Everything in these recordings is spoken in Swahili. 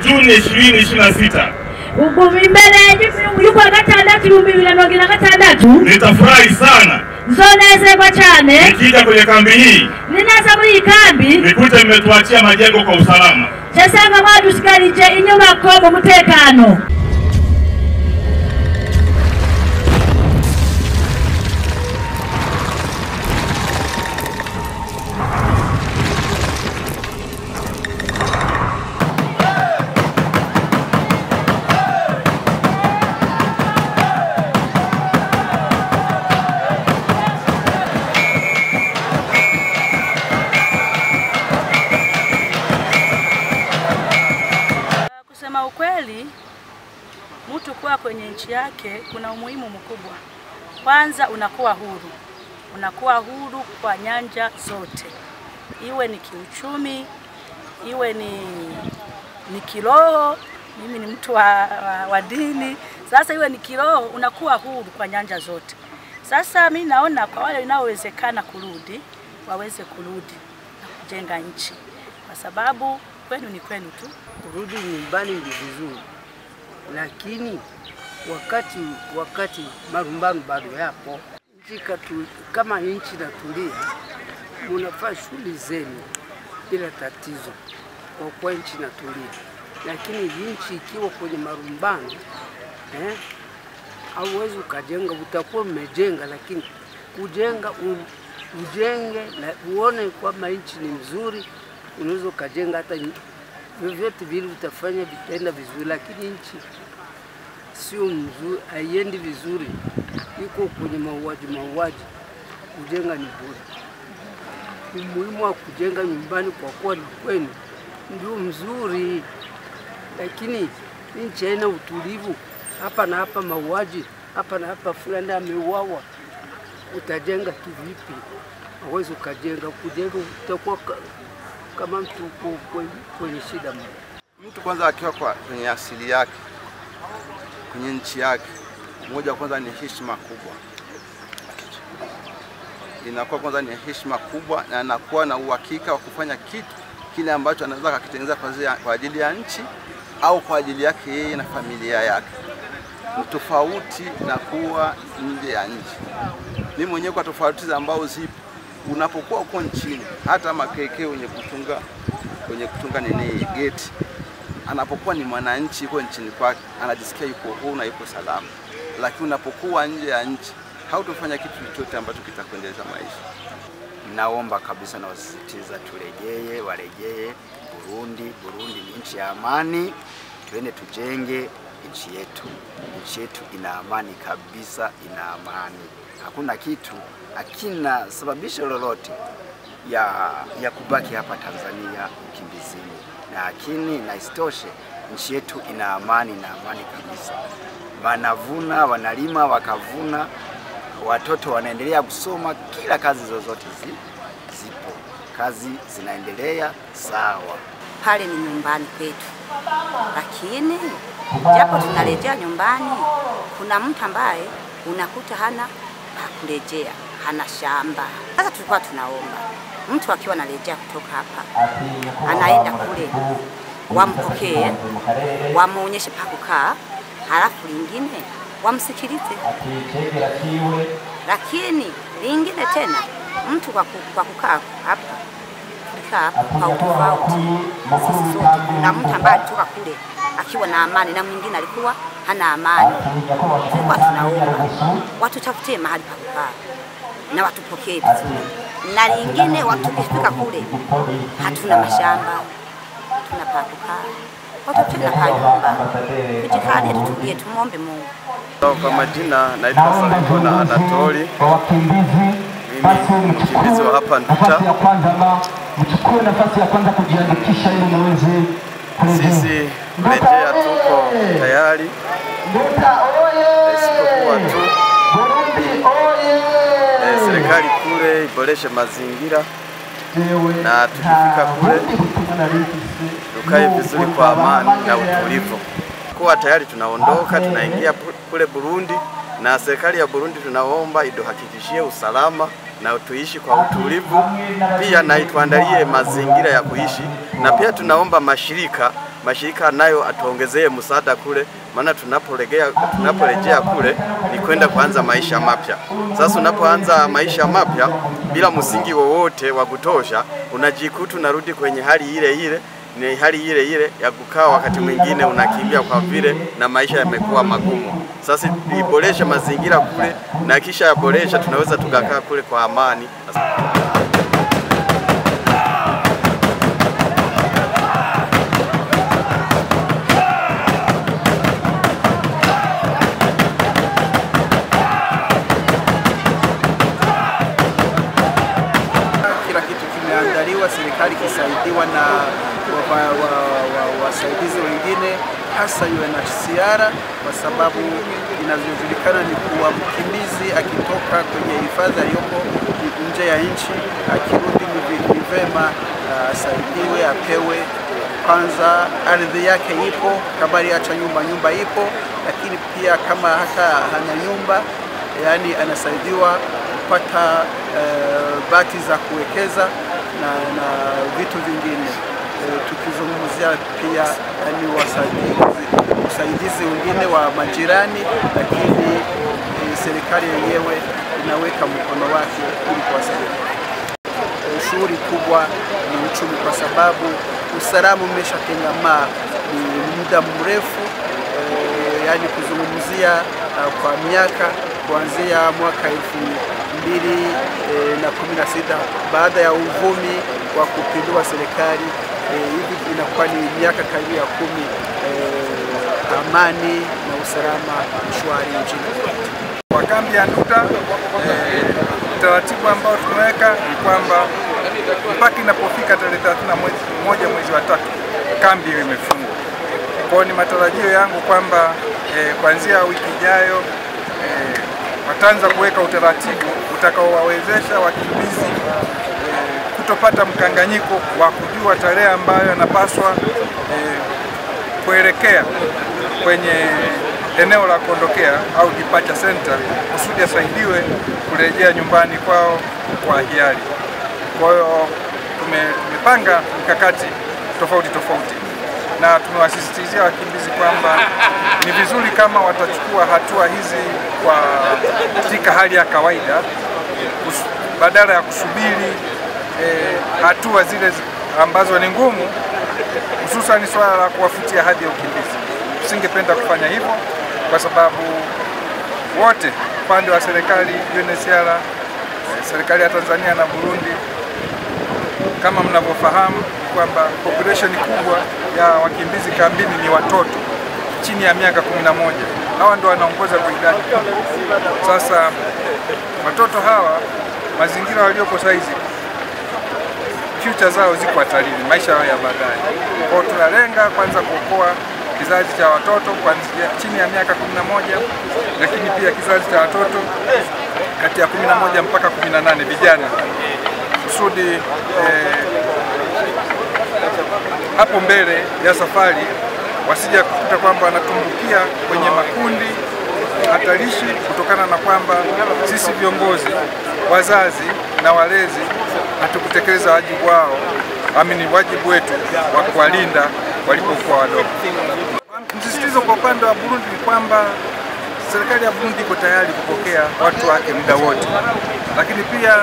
Juni 2026. Mbele yuko gatandatu 2026. Nitafurahi sana zoneze kwa chane nikija kwenye kambi hii. Ninaza muri kambi nikute mmetuachia majengo kwa usalama. Chasanga mwadusikarije inyuma ko mu mutekano. Kusema ukweli, mtu kuwa kwenye nchi yake kuna umuhimu mkubwa. Kwanza unakuwa huru. Unakuwa huru kwa nyanja zote. Iwe ni kiuchumi, iwe ni kiroho, mimi ni mtu wa dini. Sasa iwe ni kiroho, unakuwa huru kwa nyanja zote. Sasa mimi naona kwa wale inaowezekana kurudi, waweze kurudi na kujenga nchi. Kwa sababu kwenu ni kwenu tu. Kurudi nyumbani ni vizuri, lakini wakati marumbano bado yapo, kama nchi natulia, mnafanya shughuli zenu bila tatizo, kwa kuwa nchi natulia. Lakini nchi ikiwa kwenye marumbano, hauwezi ukajenga. Utakuwa umejenga, lakini kujenga ujenge na uone kwamba nchi ni nzuri, unaweza ukajenga hata vyovyote vile utafanya vitenda vizuri. Lakini nchi sio mzuri, haiendi vizuri, iko kwenye mauaji, kujenga ni bure. Umuhimu wa kujenga nyumbani kwa kuwa ni kwenu ndio mzuri, lakini nchi haina utulivu, hapa na hapa mauaji, hapa na hapa fulani ameuawa, utajenga kivipi? Hauwezi ukajenga. Kujenga utakuwa kama mtu kwenye shida moja. Mtu kwanza akiwa kwenye asili yake, kwenye nchi yake, moja kwanza ni heshima kubwa. Inakuwa kwanza ni heshima kubwa na anakuwa na uhakika wa kufanya kitu kile ambacho anaweza kukitengeneza kwa ajili ya nchi au kwa ajili yake yeye na familia yake. Ni tofauti na kuwa nje ya nchi. Mimi mwenyewe kwa tofauti ambao zipo, unapokuwa uko nchini, hata makeke wenye kutunga nini gate, anapokuwa ni mwananchi yuko nchini kwake, anajisikia yuko huru na yuko salama. Lakini unapokuwa nje ya nchi, hautofanya kitu chochote ambacho kitakuendeleza maisha. Naomba kabisa na wasisitiza warejee Burundi. Burundi ni nchi ya amani, tuende tujenge nchi yetu. Nchi yetu ina amani kabisa, ina amani. Hakuna kitu akina sababisha lolote ya kubaki hapa Tanzania ukimbizini. Lakini na isitoshe nchi yetu ina amani kabisa. Wanavuna, wanalima, wakavuna, watoto wanaendelea kusoma, kila kazi zozote zipo. Kazi zinaendelea sawa. Pale ni nyumbani kwetu. Lakini japo tunarejea nyumbani, kuna mtu ambaye unakuta hana kurejea, hana shamba. Sasa tulikuwa tunaomba mtu akiwa anarejea kutoka hapa, anaenda kule, wampokee, wamuonyeshe pa kukaa, halafu lingine wamsikilize. Lakini lingine tena, mtu kwa kukaa hapa, kwa utofauti sisi sote, kuna mtu ambaye alitoka kule akiwa na amani na mwingine alikuwa hana amani. Tulikuwa tunaomba watutafutie mahali pa kukaa na watupokee vizuri. Na lingine watu kifika kule, hatuna mashamba, tuna pa kukaa, watupate na nyumba, tujikalie, tutulie, tumombe Mungu. Kwa majina naitwa Salekona Anatoli, mimi mkimbizi wa hapa Nduta. Mchukue nafasi ya kwanza kujiandikisha ili muweze kurejea. Sisi kurejea tuko tayari. Isipokuwa tu serikali kule iboreshe mazingira na tukifika kule tukae vizuri kwa amani na utulivu. Kwa tayari tunaondoka, tunaingia kule Burundi, na serikali ya Burundi tunaomba idohakikishie usalama na tuishi kwa utulivu, pia na ituandalie mazingira ya kuishi, na pia tunaomba mashirika mashirika nayo atuongezee msaada kule, maana tunaporejea kule ni kwenda kuanza maisha mapya. Sasa unapoanza maisha mapya bila msingi wowote wa kutosha, unajikuta unarudi kwenye hali ile ile, ni hali ile ile ya kukaa, wakati mwingine unakimbia kwa vile na maisha yamekuwa magumu. Sasa iboreshe mazingira kule, na kisha yaboresha tunaweza tukakaa kule kwa amani. Kila kitu kimeandaliwa, serikali kisaidiwa na wasaidizi wengine, hasa UNHCR, kwa sababu inavyojulikana ni kuwa mkimbizi akitoka kwenye hifadhi aliyopo nje ya nchi, akirudi ni vema asaidiwe, apewe kwanza ardhi yake ipo, kama aliacha nyumba ipo, lakini pia kama hata hana nyumba, yani anasaidiwa kupata bati za kuwekeza na vitu vingine. Tukizungumzia pia yani usaidizi wengine wa majirani, lakini serikali yenyewe inaweka mkono wake ili kuwasaidia. Shughuli kubwa ni uchumi, kwa sababu usalama umeshatengamaa ni muda mrefu, yani kuzungumzia kwa miaka kuanzia mwaka 2016 baada ya uvumi wa kupindua serikali, hivi inakuwa ni miaka karibu ya 10 amani na usalama shwari nchini. Kwa kambi ya Nduta, utaratibu ambao tumeweka ni kwamba mpaka inapofika tarehe 31 mwezi wa 3 kambi imefungwa. Kwa hiyo ni matarajio yangu kwamba kuanzia wiki ijayo wataanza kuweka utaratibu utakaowawezesha wakimbizi kutopata mkanganyiko wa kujua tarehe ambayo anapaswa kuelekea kwenye eneo la kuondokea au departure center, kusudi asaidiwe kurejea nyumbani kwao kwa hiari. Kwa hiyo tumepanga mikakati tofauti na tumewasisitizia wakimbizi kwamba ni vizuri kama watachukua hatua hizi kwa katika hali ya kawaida, badala ya kusubiri hatua zile ambazo ni ngumu, hususan swala la kuwafutia hadhi ya ukimbizi. Tusingependa kufanya hivyo kwa sababu wote, upande wa serikali, UNHCR, serikali ya Tanzania na Burundi, kama mnavyofahamu kwamba population kubwa ya wakimbizi kambini ni watoto chini ya miaka 11. Hawa ndio wanaongoza kwa idadi. Sasa watoto hawa, mazingira waliopo saizi, future zao ziko hatarini, maisha yao ya baadaye. Kwa hiyo tunalenga kwanza kuokoa kizazi cha watoto kuanzia chini ya miaka 11, lakini pia kizazi cha watoto kati ya 11 mpaka 18, vijana, kusudi hapo mbele ya safari wasija kukuta kwamba wanatumbukia kwenye makundi hatarishi, kutokana na kwamba sisi viongozi, wazazi na walezi hatukutekeleza wajibu wao, wajibu wetu wa kuwalinda walipokuwa wadogo. Msisitizo kwa upande wa Burundi ni kwamba serikali ya Burundi iko tayari kupokea watu wake muda wote, lakini pia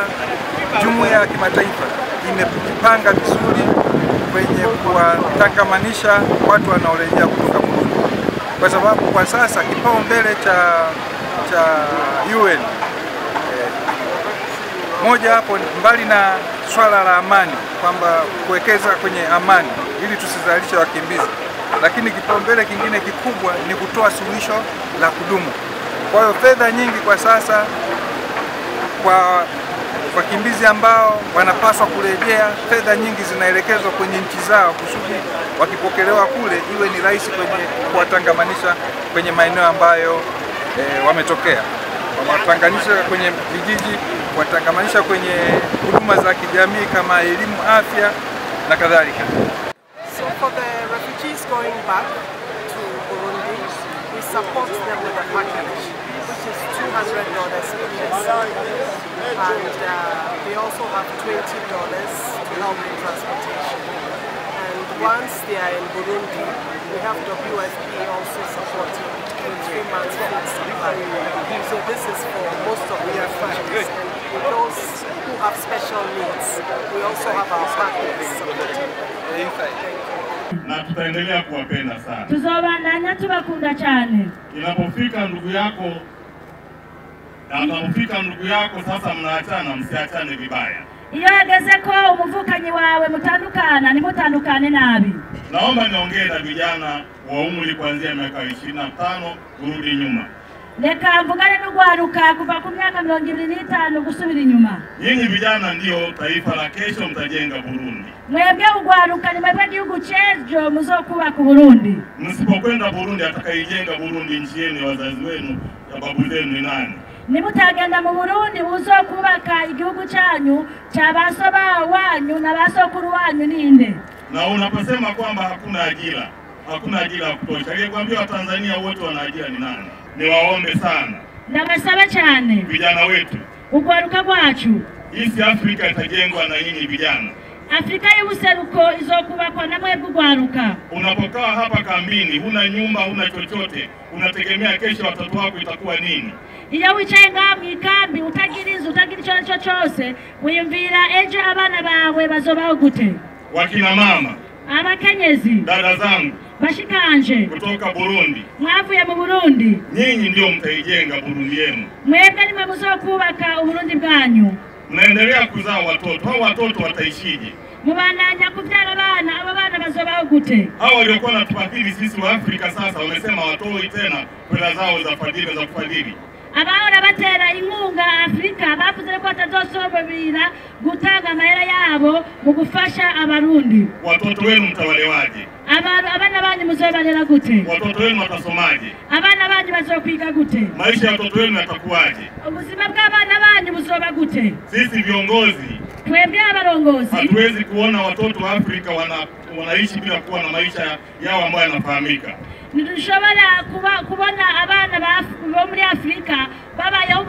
jumuiya ya kimataifa imepanga vizuri kwenye kuwatangamanisha watu wanaorejea kutoka Burundi, kwa sababu kwa sasa kipaumbele cha UN moja hapo, mbali na swala la amani, kwamba kuwekeza kwenye amani ili tusizalishe wakimbizi, lakini kipaumbele kingine kikubwa ni kutoa suluhisho la kudumu. Kwa hiyo fedha nyingi kwa sasa kwa wakimbizi ambao wanapaswa kurejea, fedha nyingi zinaelekezwa kwenye nchi zao, kusudi wakipokelewa kule iwe ni rahisi kwenye kuwatangamanisha kwenye maeneo ambayo wametokea, watanganisha kwenye vijiji, kuwatangamanisha kwenye huduma za kijamii kama elimu, afya na kadhalika. So for the refugees going back to Burundi, we support them with a package, which is $200 per person, and we also have $20 to help in transportation. And once they are in Burundi, we have WFP also supporting with 3 months food supply. So this is for most of the refugees. And those who have special needs, we also have our partners supporting. Na tutaendelea kuwapenda sana. Tuzobandanya tubakunda cyane. Inapofika ndugu yako sasa mnaachana, msiachane vibaya. Iyo ageze ko umuvukanyi wawe mutandukana, nimutandukane nabi. Naomba niongee na vijana wa umri kuanzia miaka 25 kurudi nyuma. Leka mvugane n'ugwaruka kuva ku myaka 25 gusubira inyuma. Nyinyi vijana ndio taifa la kesho, mtajenga Burundi. Mwebwe ugwaruka ni mwebwe gihugu cyejo muzokubaka Burundi. Msipokwenda Burundi, atakayejenga Burundi nchi yenu, wazazi wenu, ya babu zenu ni nani? Nimutagenda mu Burundi uzokubaka igihugu cyanyu cyabasoba wanyu na basokuru wanyu ninde? Na unaposema kwamba hakuna ajira ya kutosha, aliyekwambia Watanzania wote wana ajira ni nani? Niwaombe sana, ndabasaba cyane vijana wetu, ugwaruka rwacu, East Africa itajengwa na nyinyi vijana. Afrika y'ubuseruko izokubakwa na mwebwe ugwaruka. Unapokaa hapa kambini, huna nyumba, huna chochote, unategemea kesho watoto wako itakuwa nini? Iyo wicaye ngaho ikambi utagira inzu, utagira icyo cyose, wiyumvira ejo abana bawe bazobaho gute? Wakina mama, abakenyezi, dada zangu, bashikanje kutoka Burundi, mwavuye mu Burundi, nyinyi ndio mtaijenga Burundi yenu. Mwebwe nimwe muzokubaka Uburundi bwanyu. Mnaendelea kuzaa watoto, hao watoto wataishije? Mubandanya kubyara abana, aba bana bazobaho gute? Hao waliokuwa natufadhili sisi wa Afrika sasa wamesema watoi tena pesa zao za fadhili za kufadhili. Abahora batera inkunga Afrika bavuze ko atazosobera gutanga amahera yabo mu gufasha abarundi. Watoto wenu mtawalewaje? Abana banyu muzobarera gute? Watoto wenu watasomaje? Abana banyu bazokwiga gute? Maisha ya watoto wenu yatakuwaje? Ubuzima bw'abana banyu buzoba gute? Sisi viongozi, twebwe abarongozi, hatuwezi kuona watoto wa Afrika wanaishi bila kuwa na maisha yao ambayo yanafahamika. Ntidushobora kubona abana bo muri Afrika babayeho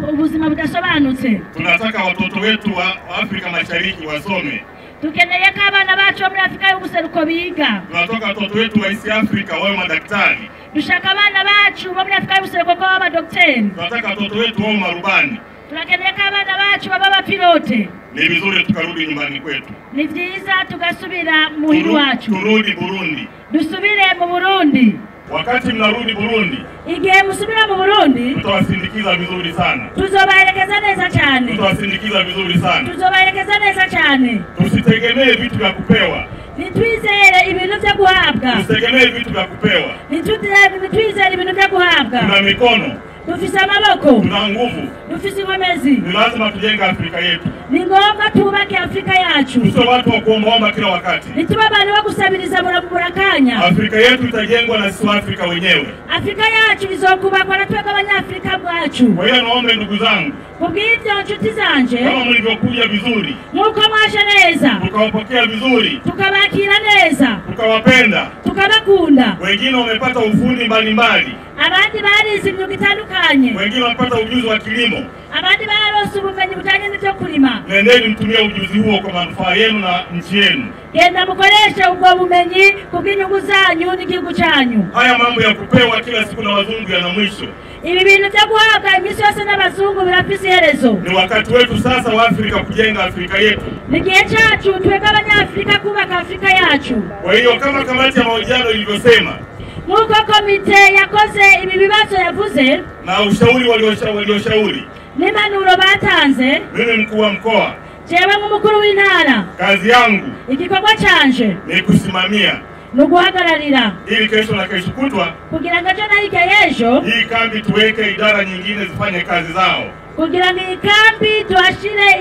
ubuzima budasobanutse. Tunataka watoto wetu wa Afrika Mashariki wasome. Tukeneye ko abana bacu muri Afrika y'ubuseruko biga. Tunataka watoto wetu wa East Africa wawe madaktari. Dushaka abana bacu muri Afrika y'ubuseruko ko baba daktari. Tunataka watoto wetu wawe marubani. Tunakeneye ko abana bacu baba bapilote. Ni vizuri tukarudi nyumbani kwetu. Ni vyiza tugasubira muhiri wacu. Turudi Burundi. Dusubire mu Burundi. Wakati mnarudi Burundi, igihe musubira mu Burundi, tutawasindikiza vizuri sana. Tuzobaelekeza neza cyane. Tutawasindikiza vizuri sana. Tuzobaelekeza neza cyane. Tusitegemee vitu vya kupewa. Nitwizere ibintu byo guhabwa. Tusitegemee vitu vya kupewa. Nitwizere ibintu byo guhabwa. Tuna mikono. Dufise amaboko. Tuna nguvu. Dufise inkomezi. Ni lazima tujenge Afrika yetu. Ni ngombwa tubake Afrika yacu. Sio watu wa kuombaomba kila wakati. Nituba abantu bo gusabiriza murakanya. Afrika yetu itajengwa na sisi Afrika wenyewe. Afrika yacu izokubakwa na twebwe abanyafrika bwacu. Kwa hiyo naomba ndugu zangu, kubw'ibyo nshuti zanje, kama mlivyokuja vizuri, nkuko mwaje neza, tukawapokea vizuri, tukabakira neza, tukawapenda, tukabakunda. Wengine wamepata ufundi mbalimbali, abandi barize imyuga itandukanye, wengine wamepata ujuzi wa kilimo, abandi barose ubumenyi bujanye n'ibyo kurima. Nendeni mtumie ujuzi huo kwa manufaa yenu na nchi yenu. Genda mukoreshe ubwo bumenyi kubw'inyungu zanyu n'igihugu cyanyu. Haya mambo ya kupewa kila siku na wazungu yana mwisho. Ibi bintu byo guhabwa imisi yose n'abazungu birafise iherezo. Ni wakati wetu sasa wa Afrika kujenga Afrika yetu. Ni gihe cyacu twebwe abanyafrika kubaka Afrika yacu. Kwa hiyo kama kamati ya mahojiano ilivyosema, nkuko komite yakoze ibi bibazo yavuze na ushauri walioshauri, n'impanuro batanze, mimi mkuu wa mkoa, jewe nk'umukuru w'intara, kazi yangu igikorwa canje ni kusimamia, no guhagararira, ili kesho na kesho kutwa, kugira ngo ejo na hirya y'ejo hii kambi tuweke idara nyingine zifanye kazi zao, kugira ngo iyi kambi tuhashire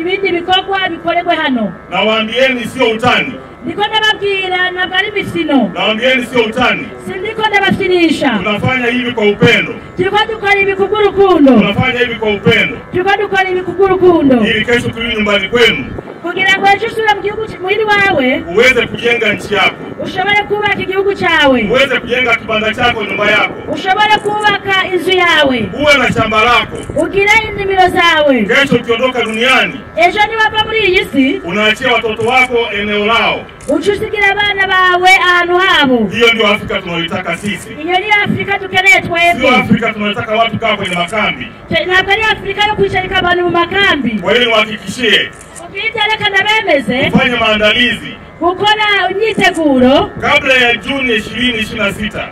ibindi bikorwa bikorerwe hano. Nawaambieni sio utani. Niko ndababwira ntabwo ari imikino. Nawaambieni sio utani. Sindiko ndabafyinisha. Tunafanya hivi kwa upendo. Turiko dukora ibi kubw'urukundo. Tunafanya hivi kwa upendo. Turiko dukora ibi kubw'urukundo. Ili kesho turudi nyumbani kwenu. kugira ngo ejo usubire mu gihugu muhiri wawe uweze kujenga nchi yako, ushobore kubaka igihugu cyawe, uweze kujenga kibanda chako, nyumba yako, ushobore kubaka inzu yawe, uwe na shamba lako, ugire indimiro zawe. Kesho ukiondoka duniani, ejo niwava muri iyi si, unaachia watoto wako eneo lao, uchusigira abana bawe ahantu habo. Hiyo ndio Afrika tunayoitaka sisi. Iyo ni Afrika tukeneye twebwe. Sio Afrika tunataka watu kaa kwenye makambi. Ntabwo ari Afrika yo kwicarika abantu mu makambi. Kwa hiyo niwahakikishie, ubitereka ndabemeze, ufanye maandalizi, gukora imyiteguro kabla ya Juni 2026.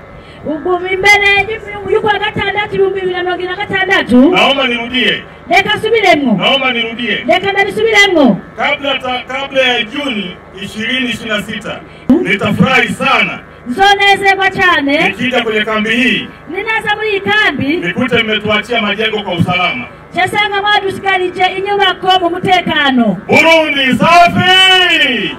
Imbere y'ukwa gatandatu 2026. Naomba nirudie. Reka subiremo. Naomba nirudie. Reka ndabisubiremo. Kabla ya Juni 2026. Nitafurahi sana. Zonezerwa cyane. Nikija kwenye kambi hii. Ninaza muri kambi. Nikute mmetuachia majengo kwa usalama. Cyasanga mwadusigarije inyubako mu mutekano. Burundi safi!